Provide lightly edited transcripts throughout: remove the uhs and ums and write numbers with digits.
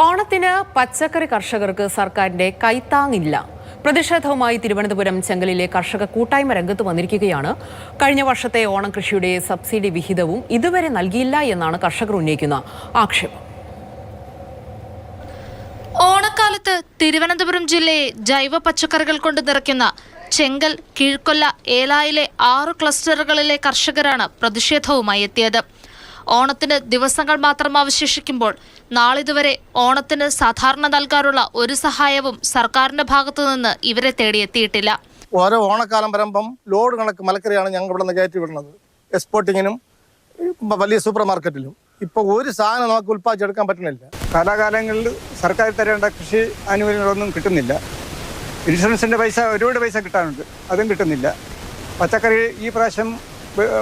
ഓണത്തിന് പച്ചക്കറി കർഷകർക്ക് സർക്കാരിന്റെ കൈത്താങ്ങില്ല. പ്രതിഷേധവുമായി തിരുവനന്തപുരം ചെങ്കലിലെ കർഷക കൂട്ടായ്മ രംഗത്ത് വന്നിരിക്കുകയാണ്. കഴിഞ്ഞ വർഷത്തെ ഓണം കൃഷിയുടെ സബ്സിഡി വിഹിതവും ഇതുവരെ നൽകിയില്ല എന്നാണ് കർഷകർ ഉന്നയിക്കുന്ന ആക്ഷേപം. ഓണക്കാലത്ത് തിരുവനന്തപുരം ജില്ലയെ ജൈവ പച്ചക്കറികൾ കൊണ്ട് നിറയ്ക്കുന്ന ചെങ്കൽ, കീഴ്ക്കൊല്ല, ഏലായിലെ 6 ക്ലസ്റ്ററുകളിലെ കർഷകരാണ് പ്രതിഷേധവുമായി എത്തിയത്. ഓണത്തിന് ദിവസങ്ങൾ മാത്രം അവശേഷിക്കുമ്പോൾ നാളിതുവരെ ഓണത്തിന് സാധാരണ നൽകാറുള്ള ഒരു സഹായവും സർക്കാരിന്റെ ഭാഗത്തു നിന്ന് ഇവരെ തേടിയെത്തിയിട്ടില്ല. ഓരോ ഓണക്കാലം വരുമ്പം ലോഡ് കണക്ക് മലക്കറിയാണ് ഞങ്ങൾ ഇവിടെ നിന്ന് കയറ്റി വിടുന്നത്. എക്സ്പോർട്ടിങ്ങിനും വലിയ സൂപ്പർ മാർക്കറ്റിലും ഇപ്പോൾ ഒരു സാധനം നമുക്ക് ഉൽപ്പാദിച്ചെടുക്കാൻ പറ്റുന്നില്ല. കാലാകാലങ്ങളിൽ സർക്കാർ തരേണ്ട കൃഷി ആനുകൂല്യങ്ങളൊന്നും കിട്ടുന്നില്ല. ഇൻഷുറൻസിൻ്റെ പൈസ ഒരുപാട് പൈസ കിട്ടാനുണ്ട്, അതും കിട്ടുന്നില്ല. പച്ചക്കറി ഈ പ്രാവശ്യം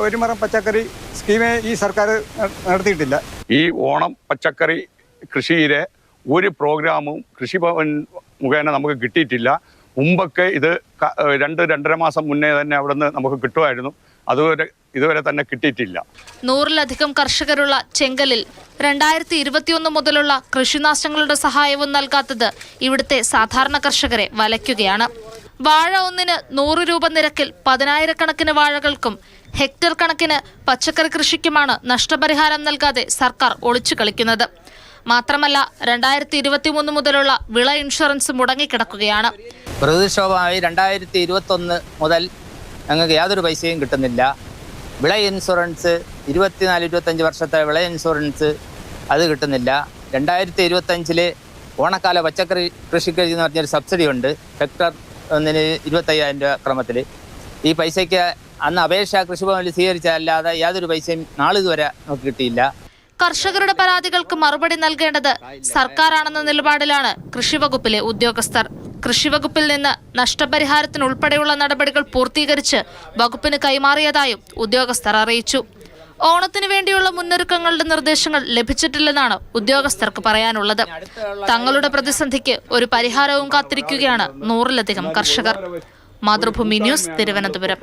ഒരു മരം പച്ചക്കറി സ്കീമേ ഈ സർക്കാർ നടത്തിയിട്ടില്ല. ഈ ഓണം പച്ചക്കറി കൃഷിയിലെ ഒരു പ്രോഗ്രാമും കൃഷിഭവൻ മുഖേന നമുക്ക് കിട്ടിയിട്ടില്ല. മുമ്പൊക്കെ ഇത് 2-2.5 മാസം മുന്നേ തന്നെ അവിടെ നിന്ന് നമുക്ക് കിട്ടുമായിരുന്നു. ഇതുവരെ തന്നെ കിട്ടിയിട്ടില്ല. 100-ലധികം കർഷകരുള്ള ചെങ്കലിൽ 2021 മുതലുള്ള കൃഷിനാശങ്ങളുടെ സഹായവും നൽകാത്തത് ഇവിടുത്തെ സാധാരണ കർഷകരെ വലയ്ക്കുകയാണ്. വാഴ ഒന്നിന് 100 രൂപ നിരക്കിൽ 10,000-കണക്കിന് വാഴകൾക്കും ഹെക്ടർ കണക്കിന് പച്ചക്കറി കൃഷിക്കുമാണ് നഷ്ടപരിഹാരം നൽകാതെ സർക്കാർ ഒളിച്ചു കളിക്കുന്നത്. മാത്രമല്ല 2023 മുതലുള്ള വിള ഇൻഷുറൻസ് മുടങ്ങിക്കിടക്കുകയാണ്. പ്രതിഷേധമായി 2021 മുതൽ ഞങ്ങൾക്ക് യാതൊരു പൈസയും കിട്ടുന്നില്ല. വിള ഇൻഷുറൻസ് 24-25 വർഷത്തെ വിള ഇൻഷുറൻസ് അത് കിട്ടുന്നില്ല. 2025 ഓണക്കാല പച്ചക്കറി കൃഷിക്ക് എന്ന് പറഞ്ഞൊരു സബ്സിഡി ഉണ്ട്. ഹെക്ടർ ഒന്നിന് 25,000 രൂപ ക്രമത്തിൽ. ഈ പൈസയ്ക്ക് അന്ന് അപേക്ഷ കൃഷിഭവനിൽ സ്വീകരിച്ചല്ലാതെ യാതൊരു പൈസയും നാളിതുവരെ നമുക്ക് കിട്ടിയില്ല. കർഷകരുടെ പരാതികൾക്ക് മറുപടി നൽകേണ്ടത് സർക്കാരാണെന്ന നിലപാടിലാണ് കൃഷിവകുപ്പിലെ ഉദ്യോഗസ്ഥർ. കൃഷിവകുപ്പിൽ നിന്ന് നഷ്ടപരിഹാരത്തിനുൾപ്പെടെയുള്ള നടപടികൾ പൂർത്തീകരിച്ച് വകുപ്പിന് കൈമാറിയതായും ഉദ്യോഗസ്ഥർ അറിയിച്ചു. ഓണത്തിനു വേണ്ടിയുള്ള മുന്നൊരുക്കങ്ങളുടെ നിർദ്ദേശങ്ങൾ ലഭിച്ചിട്ടില്ലെന്നാണ് ഉദ്യോഗസ്ഥർക്ക് പറയാനുള്ളത്. തങ്ങളുടെ പ്രതിസന്ധിക്ക് ഒരു പരിഹാരവും കാത്തിരിക്കുകയാണ് 100-ലധികം കർഷകർ. മാതൃഭൂമി ന്യൂസ്, തിരുവനന്തപുരം.